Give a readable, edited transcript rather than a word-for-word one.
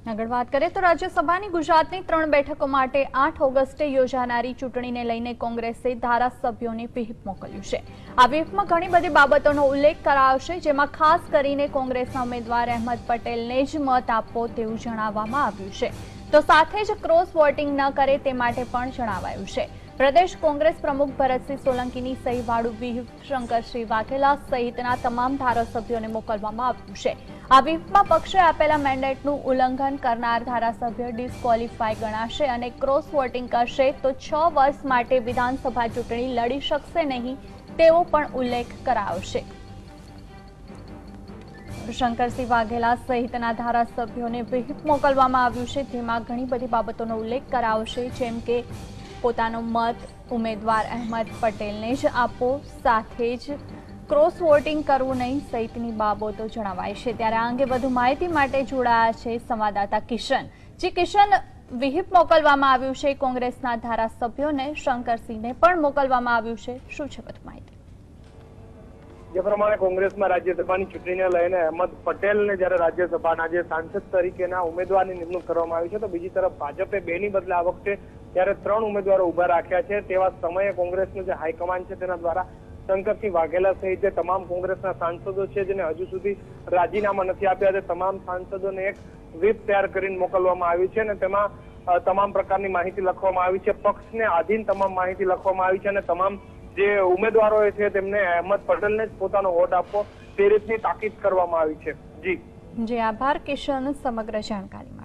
આગળ વાત કરીએ તો રાજ્યસભાની ગુજરાતની 3 બેઠકો માટે 8 ઓગસ્ટે યોજાનારી ચૂંટણીને લઈને કોંગ્રેસે ધારાસભ્યોને વ્હીપ મોકલ્યું છે। આ વ્હીપમાં ઘણી બધી બાબતોનો ઉલ્લેખ કરાયો છે, જેમાં ખાસ કરીને કોંગ્રેસના ઉમેદવાર અહેમદ પટેલને જ મત આપવો તેવું જણાવવામાં આવ્યું છે, તો સાથે જ ક્રોસ વોટિંગ ન કરે તે માટે પણ જણાવાયું છે। પ્રદેશ કોંગ્રેસ પ્રમુખ ભરતસિંહ સોલંકીની સહીવાળું વ્હીપ શંકરસિંહ વાઘેલા સહિતના તમામ ધારાસભ્યોને મોકલવામાં આવ્યું છે। આ વ્હીપમાં પક્ષે આપેલા મેન્ડેટનું ઉલ્લંઘન કરનાર ધારાસભ્ય ડિસ્ક્વોલિફાય ગણાશે અને ક્રોસ વોટિંગ કરશે તો 6 વર્ષ માટે વિધાનસભા ચૂંટણી લડી શકશે નહીં તેવો પણ ઉલ્લેખ કરાયો છે। શંકરસિંહ વાઘેલા સહિતના ધારાસભ્યોને વ્હીપ મોકલવામાં આવ્યું છે, જેમાં ઘણી બધી બાબતોનો ઉલ્લેખ કરાયો છે, જેમ કે પોતાનો મત ઉમેદવાર અહેમદ પટેલને જ આપો, સાથે જ ક્રોસ વોટિંગ કરવું નહીં સહિતની બાબતો જણાવાઈ છે। ત્યારે આ અંગે વધુ માહિતી માટે જોડાયા છે સંવાદદાતા કિશન। કિશન, વ્હીપ મોકલવામાં આવ્યું છે કોંગ્રેસના ધારાસભ્યોને, શંકરસિંહને પણ મોકલવામાં આવ્યું છે, શું છે વધુ માહિતી? જે પ્રમાણે કોંગ્રેસમાં રાજ્યસભાની ચૂંટણીને લઈને અહેમદ પટેલને જ્યારે રાજ્યસભાના જે સાંસદ તરીકેના ઉમેદવારની નિમણૂક કરવામાં આવી છે, તો બીજી તરફ ભાજપે 2 ની બદલે આ વખતે ત્યારે 3 ઉમેદવારો ઉભા રાખ્યા છે। તેવા સમયે કોંગ્રેસનું જે હાઈકમાન્ડ છે તેના દ્વારા શંકરસિંહ વાઘેલા સહિત જે તમામ કોંગ્રેસના સાંસદો છે જેને હજુ સુધી રાજીનામા નથી આપ્યા છે, તમામ સાંસદોને એક વ્હીપ તૈયાર કરીને મોકલવામાં આવી છે અને તેમાં તમામ પ્રકારની માહિતી લખવામાં આવી છે, પક્ષને આધીન તમામ માહિતી લખવામાં આવી છે અને તમામ જે ઉમેદવારો છે તેમને અહેમદ પટેલને જ પોતાનો વોટ આપવો તે રીતની તાકીદ કરવામાં આવી છે। જી આભાર કિશન સમગ્ર જાણકારી